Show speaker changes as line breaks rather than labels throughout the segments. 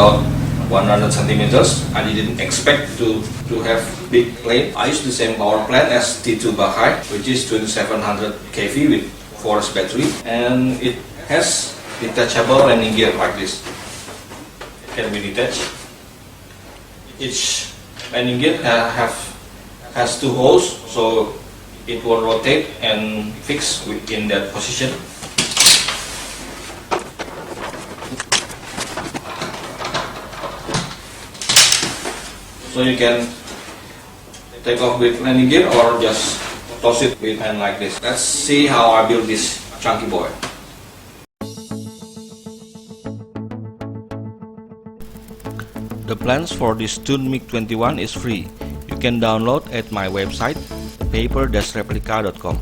about 100 centimeters. I didn't expect to have big plane. I used the same power plant as T2 Bakai, which is 2700 kV with forest battery, and it has detachable landing gear like this. It can be detached. Each landing gear has two holes, so it will rotate and fix within that position. So you can take off with landing gear or just toss it with hand like this. Let's see how I build this chunky boy. The plans for this tuned Mig-21 is free. You can download at my website paper-replica.com.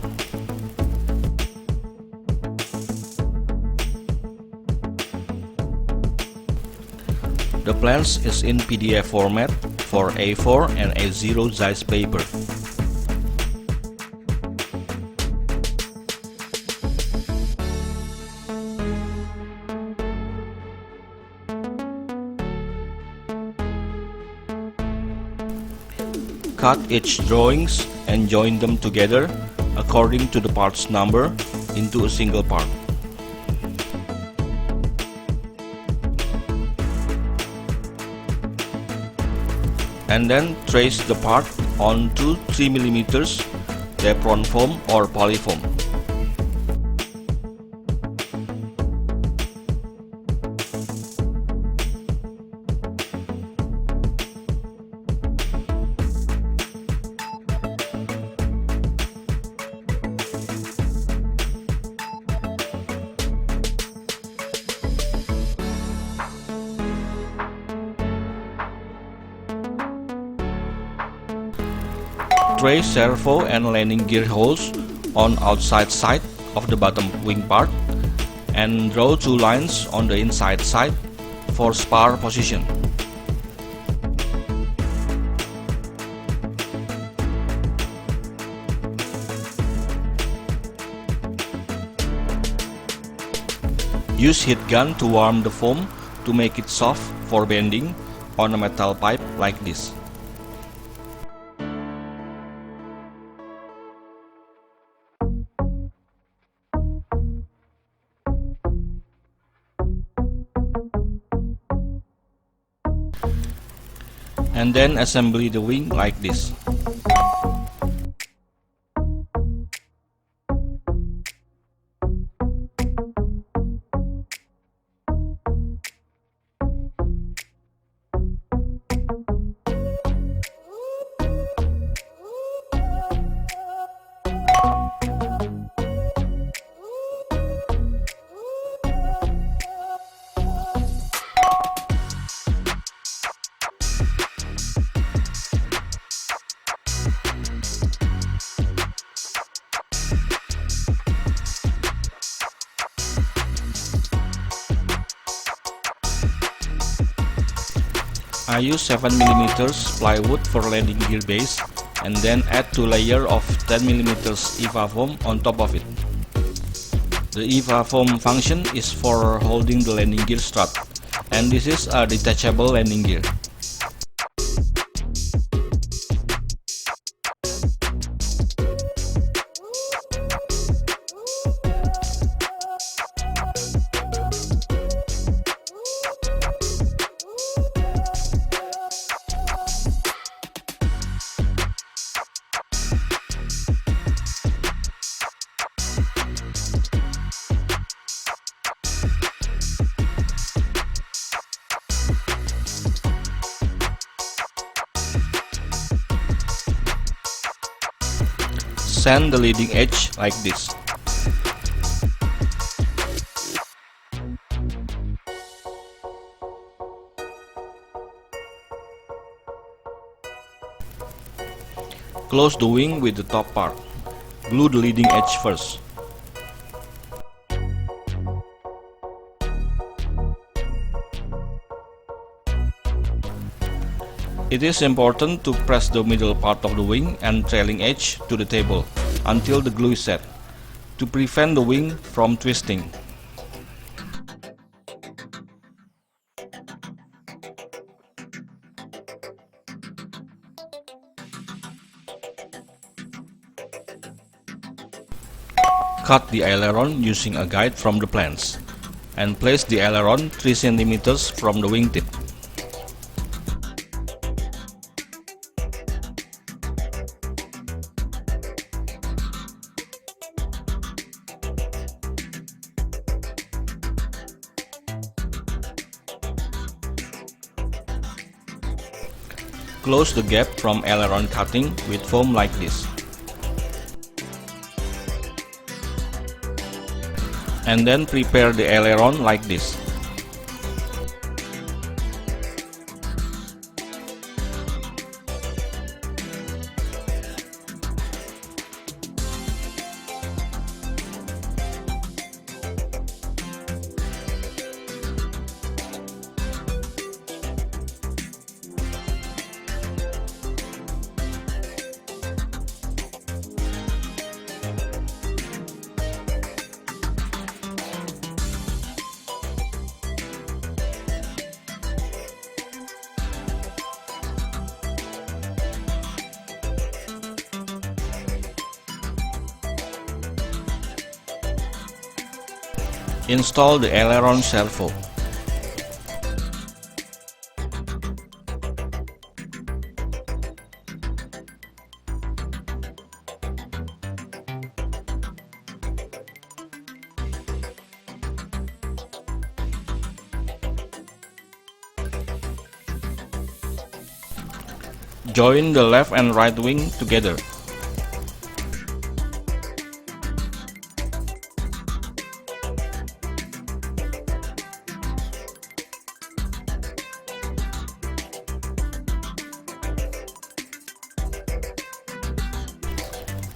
The plans is in PDF format for A4 and A0 size paper. Cut each drawings and join them together according to the parts number into a single part. And then trace the part onto 3 mm Depron foam or Polyfoam. Trace servo and landing gear holes on outside side of the bottom wing part and draw two lines on the inside side for spar position. Use heat gun to warm the foam to make it soft for bending on a metal pipe like this. And then assemble the wing like this. I use 7 mm plywood for landing gear base and then add 2 layers of 10 mm EVA foam on top of it. The EVA foam function is for holding the landing gear strut, and this is a detachable landing gear. Sand the leading edge like this. Close the wing with the top part. Glue the leading edge first. It is important to press the middle part of the wing and trailing edge to the table until the glue is set, to prevent the wing from twisting. cut the aileron using a guide from the plans, and place the aileron 3 cm from the wingtip. Close the gap from aileron cutting with foam like this. And then prepare the aileron like this. Install the aileron servo. Join the left and right wing together.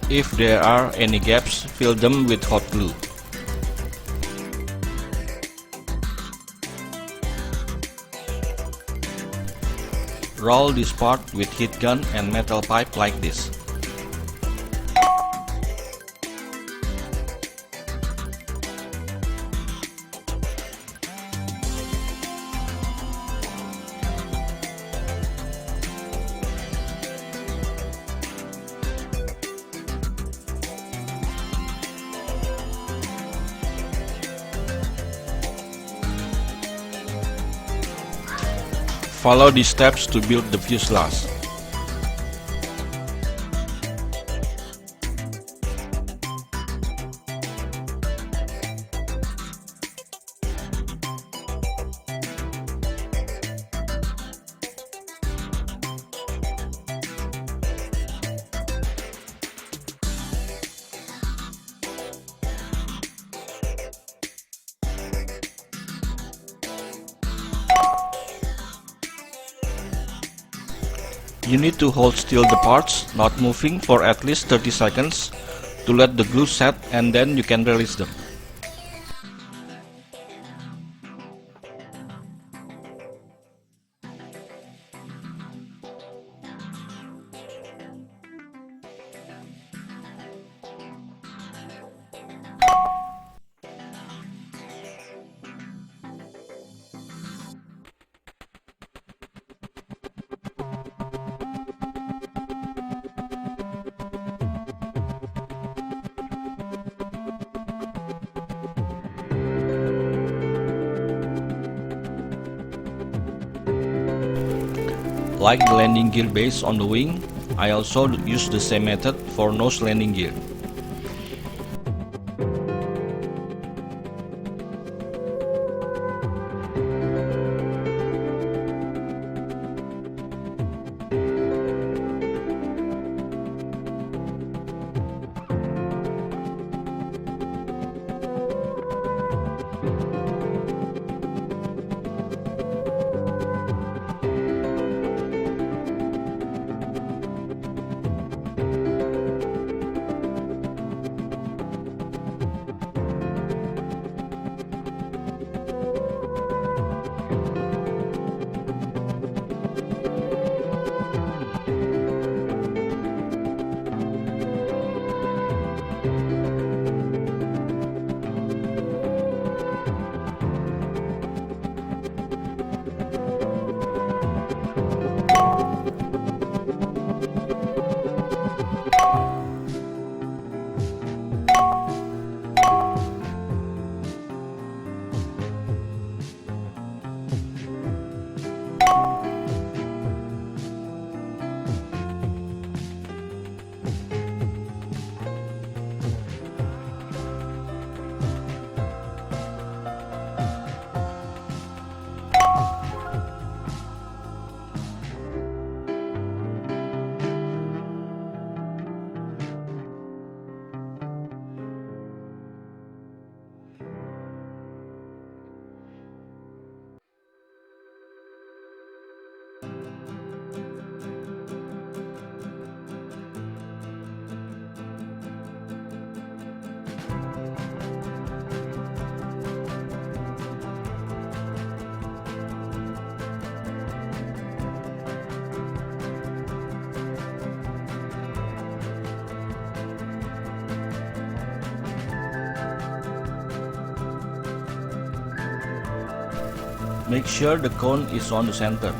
If there are any gaps, fill them with hot glue. Roll this part with heat gun and metal pipe like this. Follow these steps to build the fuselage. You need to hold still the parts, not moving, for at least 30 seconds to let the glue set, and then you can release them. Like the landing gear base on the wing, I also use the same method for nose landing gear. Make sure the cone is on the center.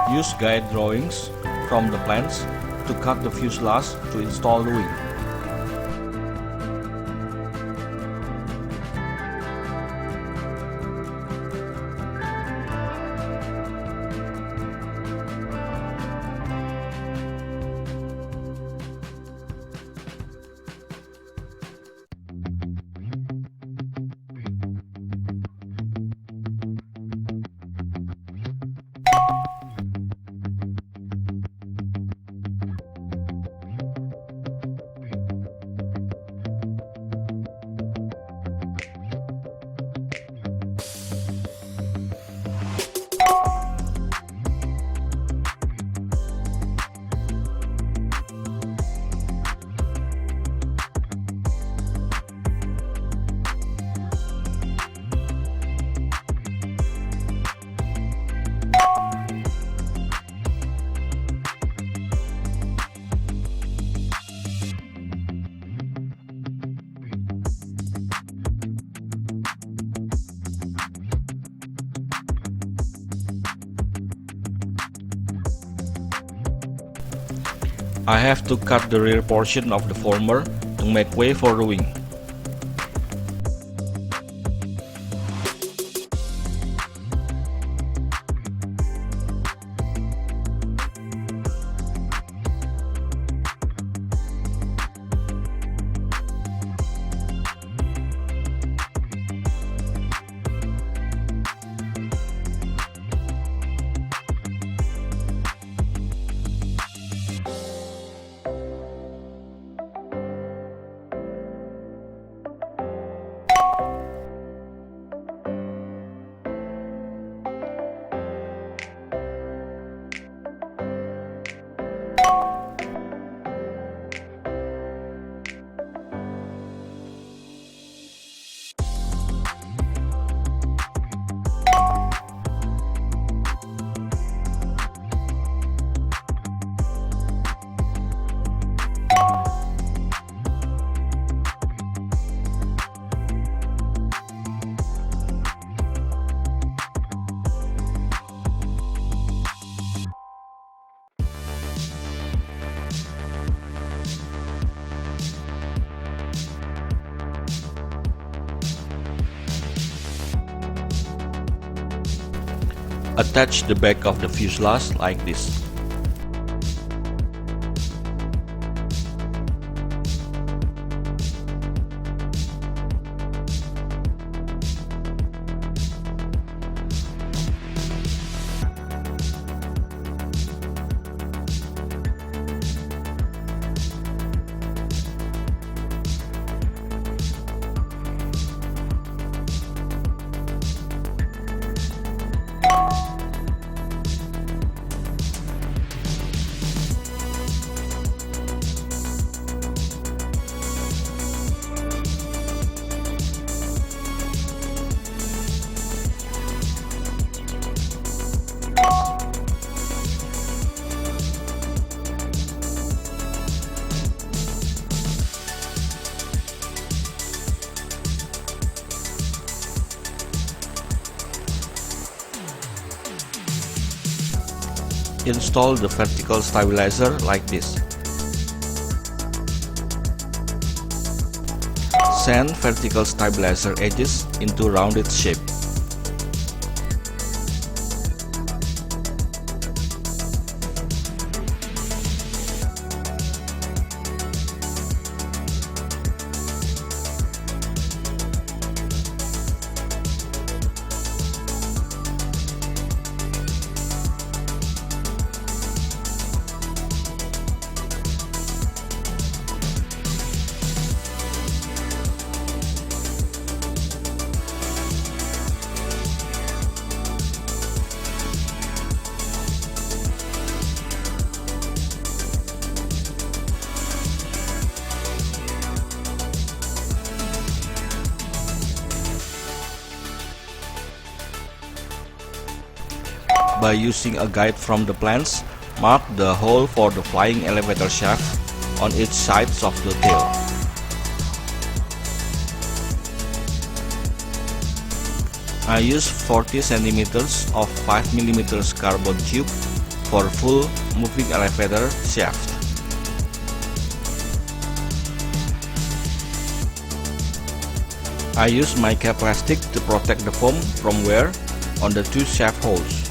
Use guide drawings from the plans to cut the fuselage to install the wing. I have to cut the rear portion of the former to make way for the wing. Attach the back of the fuselage like this. Install the vertical stabilizer like this. Sand vertical stabilizer edges into rounded shape. by using a guide from the plans, mark the hole for the flying elevator shaft on each sides of the tail. I use 40 cm of 5 mm carbon tube for full moving elevator shaft. I use mica plastic to protect the foam from wear on the two shaft holes.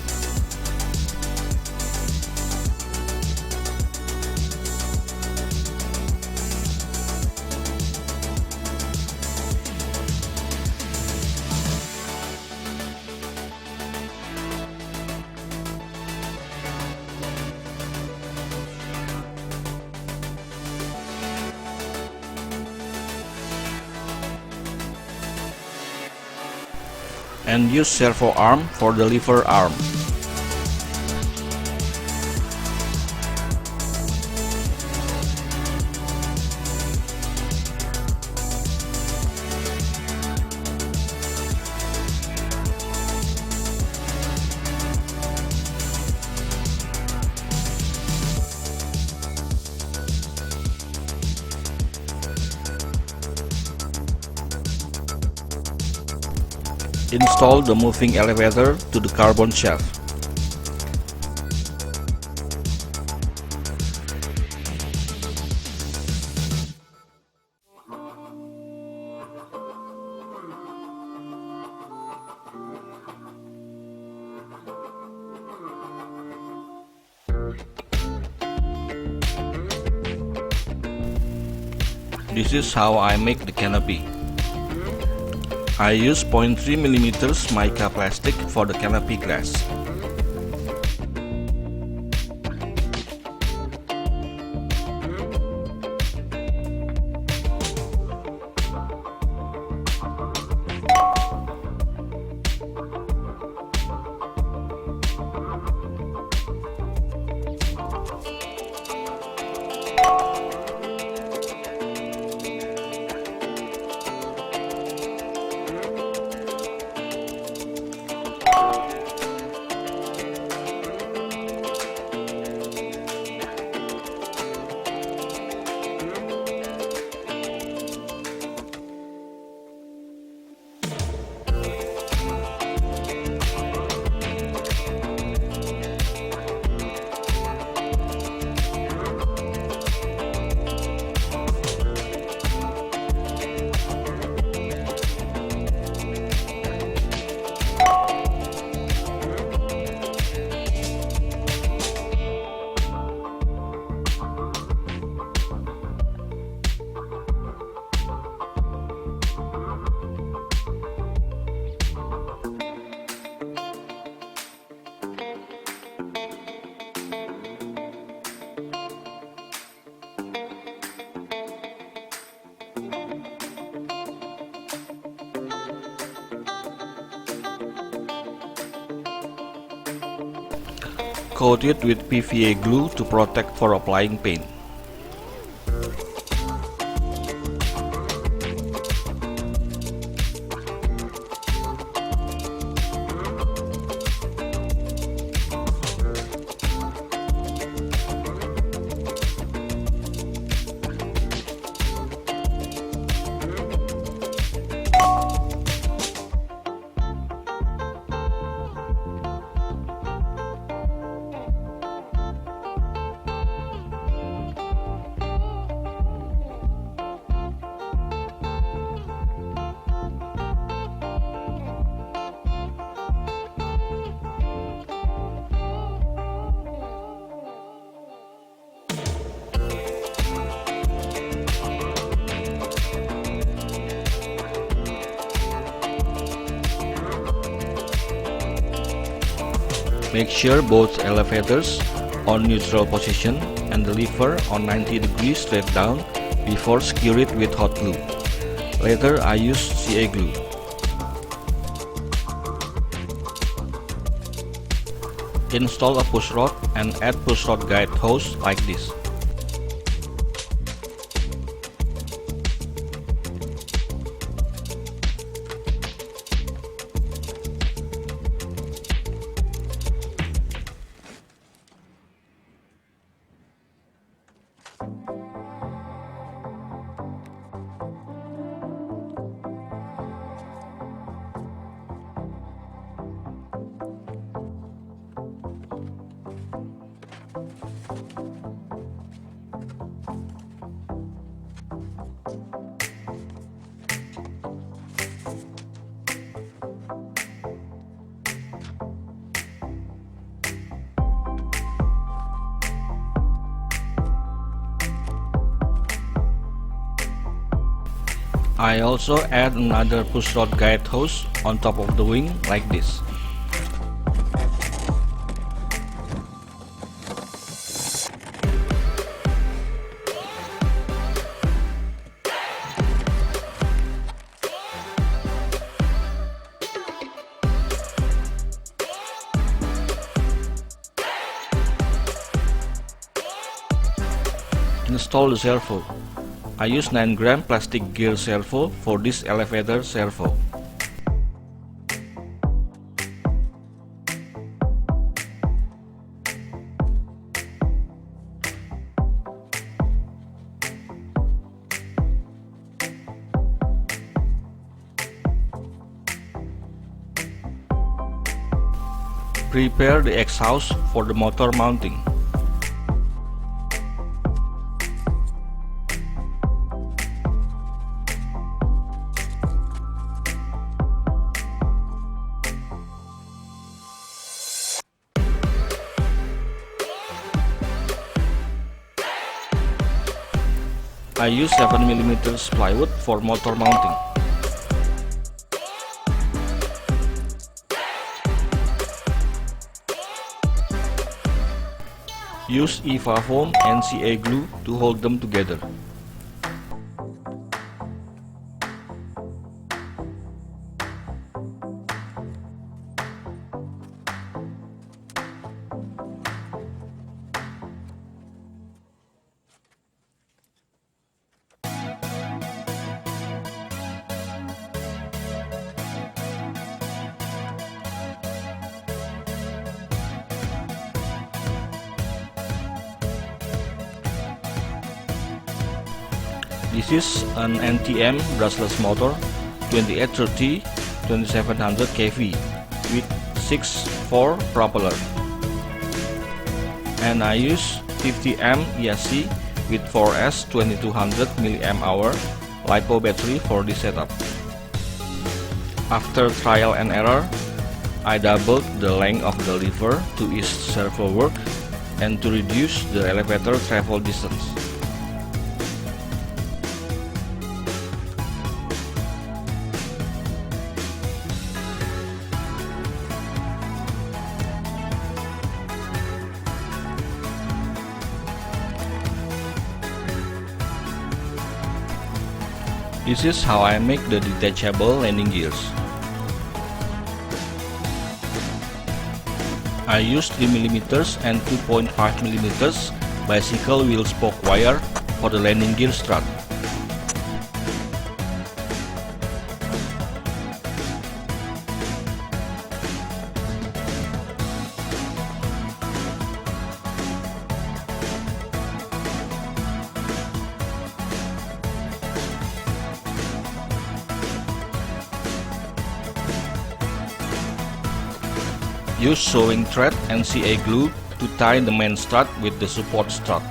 And use servo arm for the lever arm. Install the moving elevator to the carbon shaft. This is how I make the canopy. I use 0.3 mm mica plastic for the canopy glass. Coat it with PVA glue to protect for applying paint. Make sure both elevators on neutral position and the lever on 90 degrees straight down before secure it with hot glue. Later I use CA glue. Install a push rod and add push rod guide hose like this.
I also add another push rod guide hose on top of the wing like this. Install the servo. I use 9-gram plastic gear servo for this elevator servo. Prepare the exhaust for the motor mounting. I use 7mm plywood for motor mounting. Use EVA foam and CA glue to hold them together. This is an NTM brushless motor 2830 2700 kV with 6-4 propeller, and I use 50 amp ESC with 4S 2200 mAh Lipo battery for this setup. After trial and error, I doubled the length of the lever to ease servo work and to reduce the elevator travel distance. This is how I make the detachable landing gears. I use 3mm and 2.5mm bicycle wheel spoke wire for the landing gear strut. Use sewing thread and CA glue to tie the main strut with the support strut.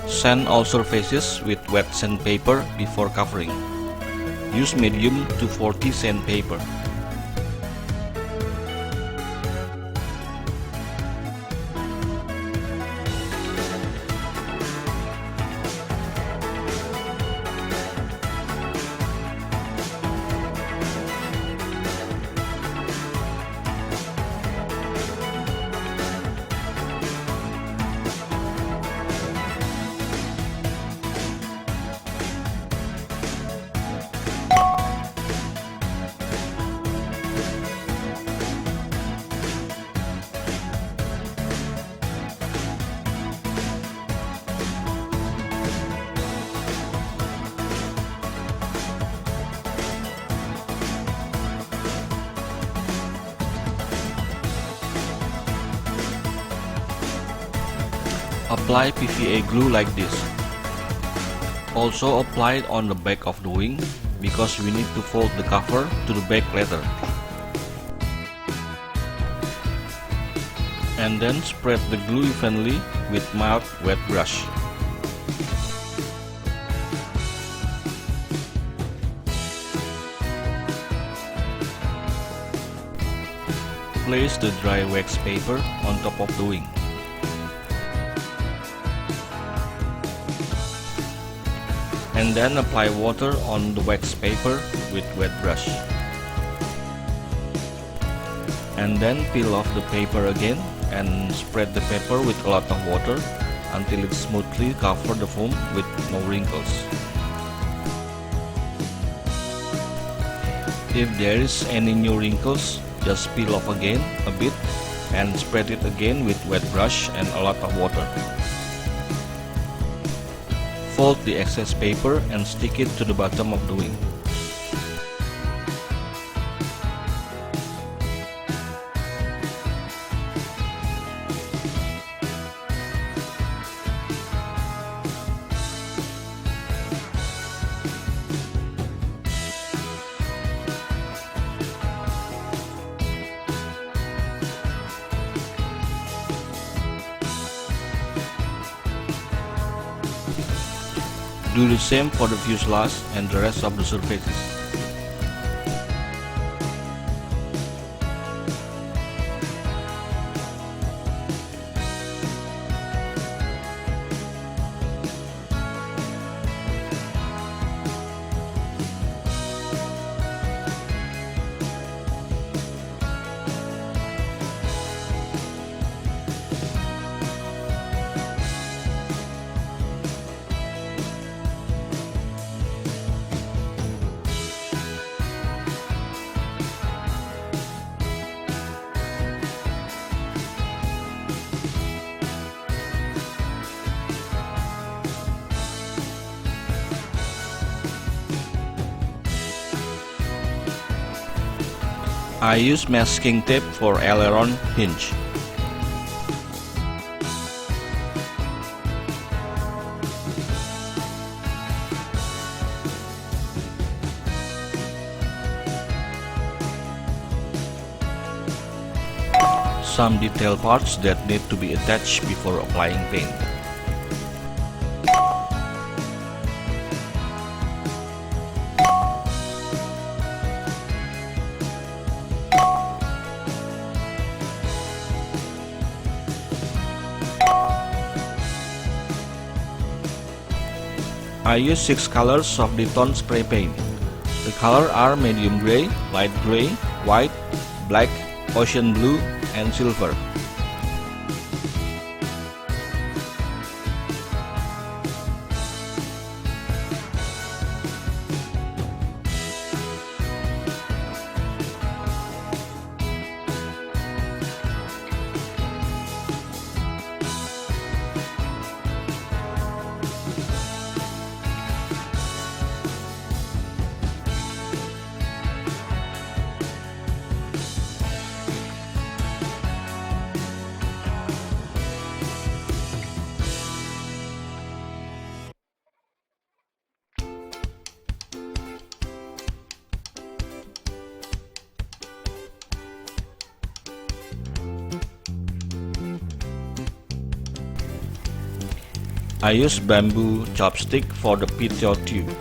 Sand all surfaces with wet sandpaper before covering. Use medium to 40 sandpaper. Apply PVA glue like this. Also apply it on the back of the wing, because we need to fold the cover to the back later. And then spread the glue evenly with mild wet brush. Place the dry wax paper on top of the wing. And then apply water on the wax paper with wet brush. And then peel off the paper again and spread the paper with a lot of water until it smoothly covers the foam with no wrinkles. If there is any new wrinkles, just peel off again a bit and spread it again with wet brush and a lot of water. Fold the excess paper and stick it to the bottom of the wing. Do the same for the fuselage and the rest of the surfaces. I use masking tape for aileron hinge. Some detail parts that need to be attached before applying paint. I use 6 colors of Depron spray paint. The colors are medium gray, light gray, white, black, ocean blue, and silver. I use bamboo chopstick for the PTO tube.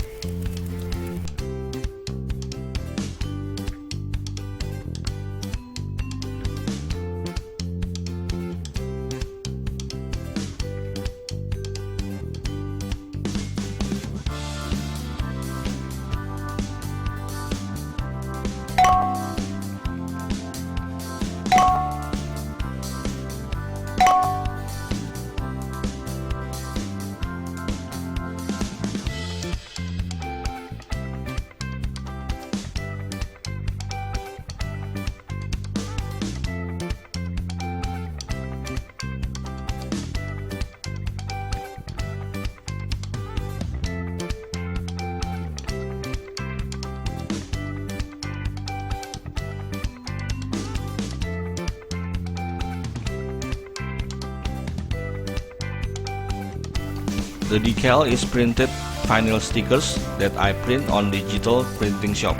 The decal is printed vinyl stickers that I print on digital printing shop.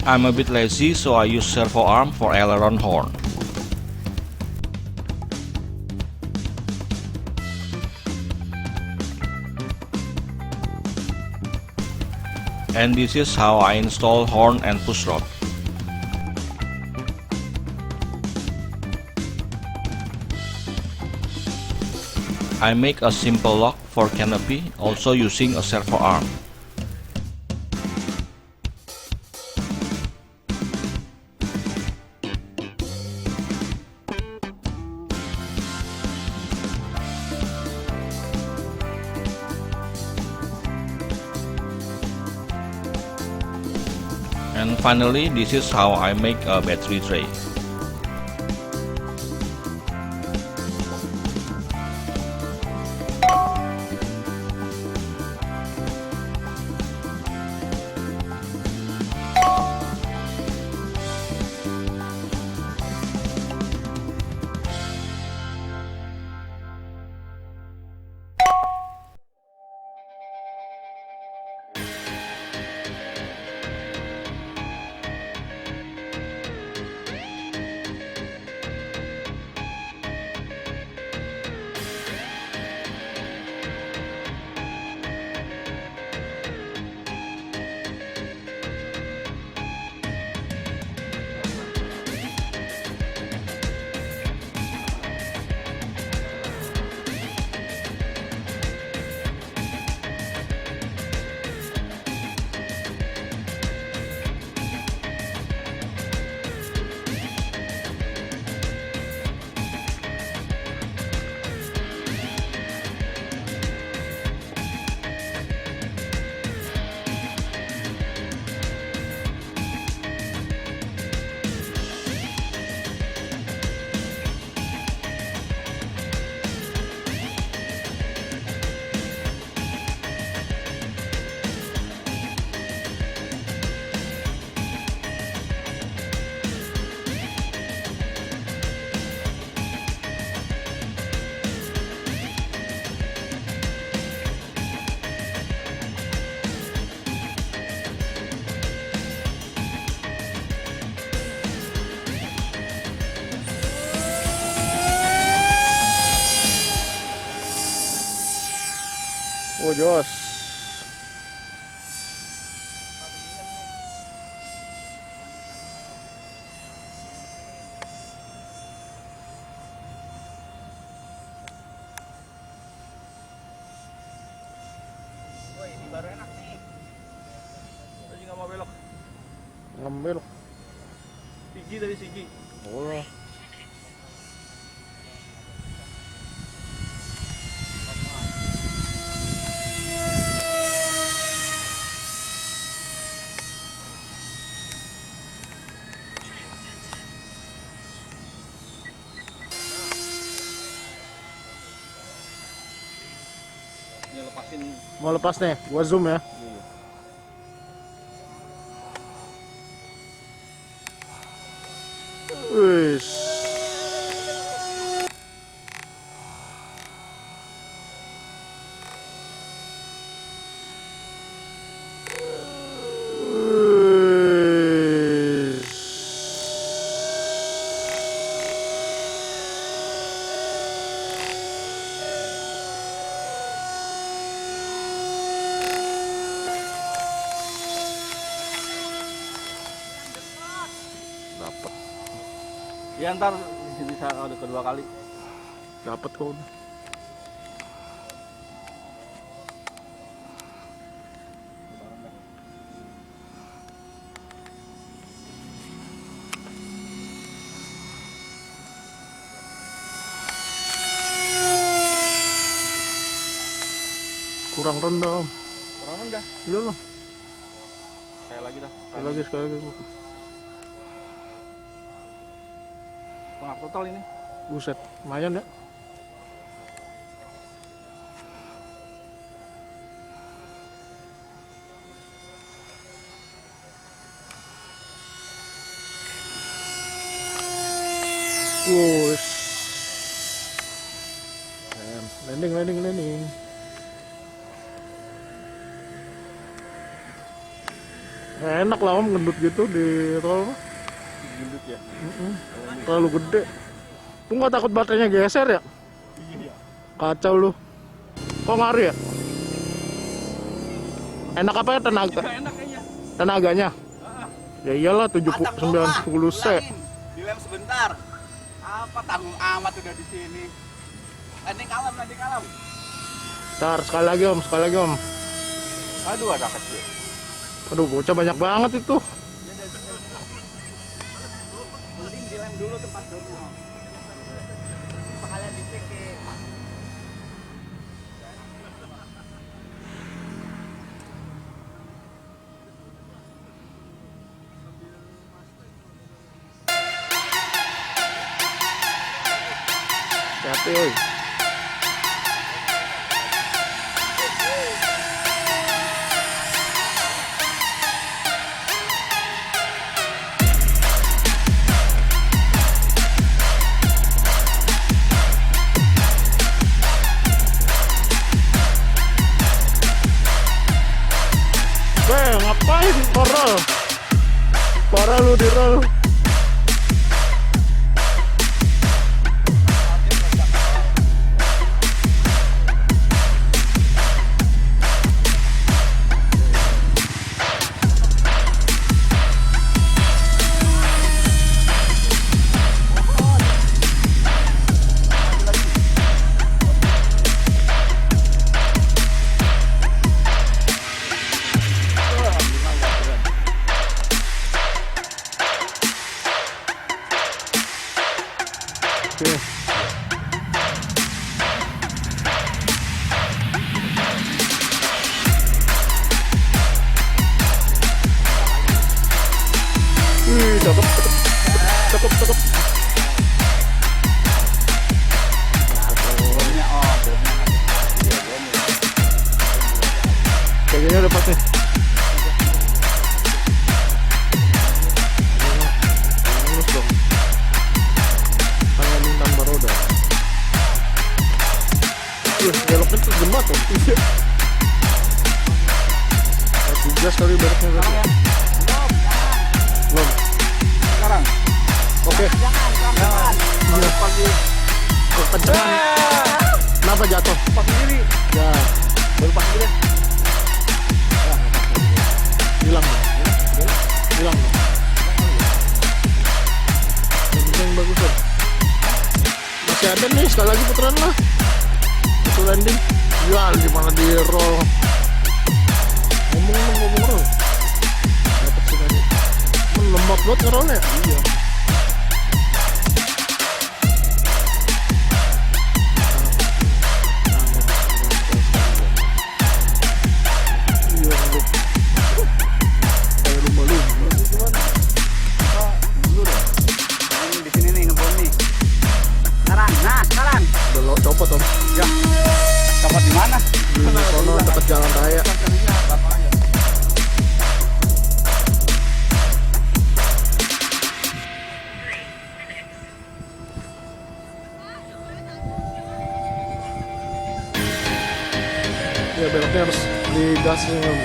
I'm a bit lazy, so I use servo arm for aileron horn. And this is how I install horn and push rod. I make a simple lock for canopy, also using a servo arm. And finally, this is how I make a battery tray.
Oh Jos.
Woi, ini baru enak nih. Tadi nggak mau belok.
Ngambil.
Siji tadi siji.
Oh.
Dia lepasin.
Mau lepas nih, gua zoom ya. Wih. Dapat.
Ya ntar bisa ada kedua kali.
Dapat kok. kurang rendah om.
Kurang rendah.
Iya lah.
Sekali lagi dah.
Sekali lagi.
Pengap total ini.
Buset, lumayan ya. Wush. Landing. Enak lah om, gendut gitu di roll.
Gendut ya.
Terlalu gede. Lu nggak takut baterainya geser ya?
Iya.
Kacau lu. Kok ngaruh ya? Enak apa ya tenaga?
Enak kayaknya.
Tenaganya? Ya iyalah 90 C.
Dilem sebentar. Apa tanggung amat udah di sini. Landing kalem.
Ntar sekali lagi om.
Aduh, ada kecil.
Aduh bocah banyak banget itu.
Mending dilem dulu tempat dulu. Sekalian dicekik.
Hati-hati oi. Ngapain parah lu di roll. Cakep. Kayaknya udah pas nih. Lurus dong. Tangan lintang baroda. Beloknya tuh gemar tuh. Gas kali beloknya tadi. Belum.
Sekarang.
Oke.
Jangan.
Iya.
Pagi.
Kekencangan. Kenapa jatuh?
Pas sendiri.
Ya.
Baru pas sendiri.
Hilang dong. Yang penting bagus dong. Masih ada nih, sekali lagi putaran lah. Itu landing. Ya, gimana di roll. Ngomong. Dapat sih tadi. Lembab banget ngerollnya. Iya. Copot om.
Ya. Copot di mana?
Di sono dekat jalan raya. Ya beloknya harus digasin om.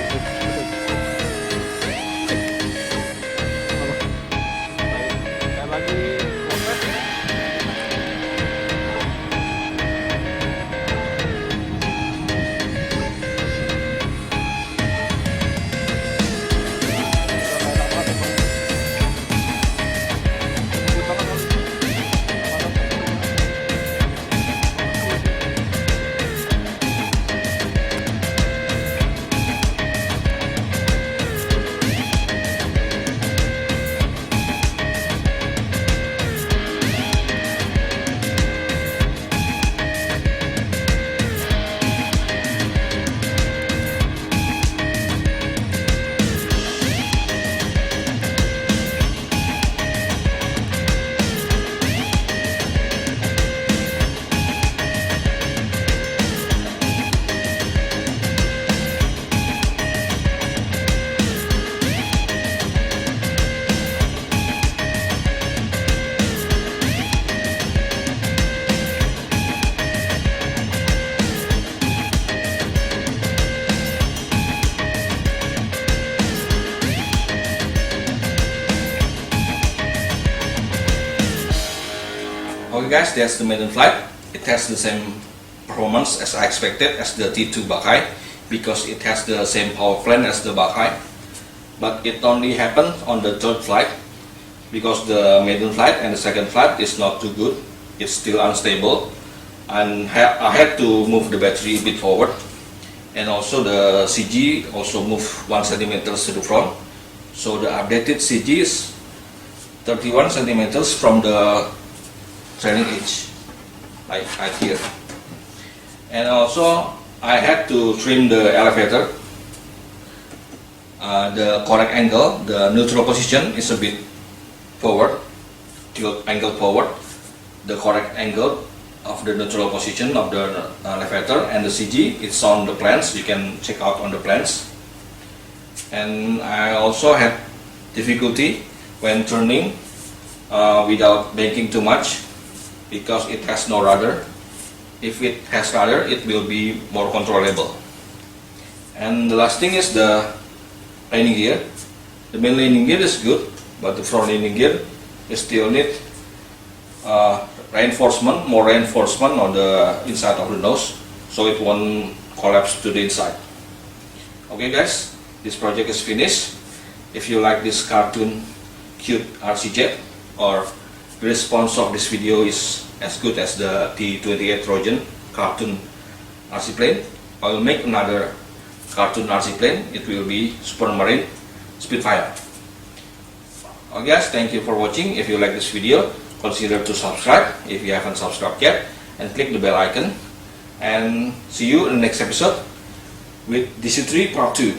Okay guys, that's the Maiden Flight. It has the same performance as I expected as the T2 Bakai, because it has the same power plant as the Bakai. But it only happened on the third flight, because the Maiden Flight and the second flight is not too good. It's still unstable, and I had to move the battery a bit forward, and also the CG also moved 1 cm to the front. So the updated CG is 31 cm from the trailing edge, like right here. And also I had to trim the elevator. The correct angle, the neutral position is a bit forward, tilt angle forward. The correct angle of the neutral position of the elevator and the CG, it's on the plans. You can check out on the plans. And I also had difficulty when turning without banking too much, because it has no rudder. If it has rudder, it will be more controllable. And the last thing is the landing gear. The main landing gear is good, but the front landing gear is still need reinforcement, more reinforcement on the inside of the nose, so it won't collapse to the inside. Okay guys, this project is finished. If you like this cartoon cute RC jet, or the response of this video is as good as the T-28 Trojan cartoon RC plane, I will make another cartoon RC plane. It will be Supermarine Spitfire. Okay guys, thank you for watching. If you like this video, consider to subscribe if you haven't subscribed yet, and click the bell icon. And see you in the next episode with DC3 Part 2.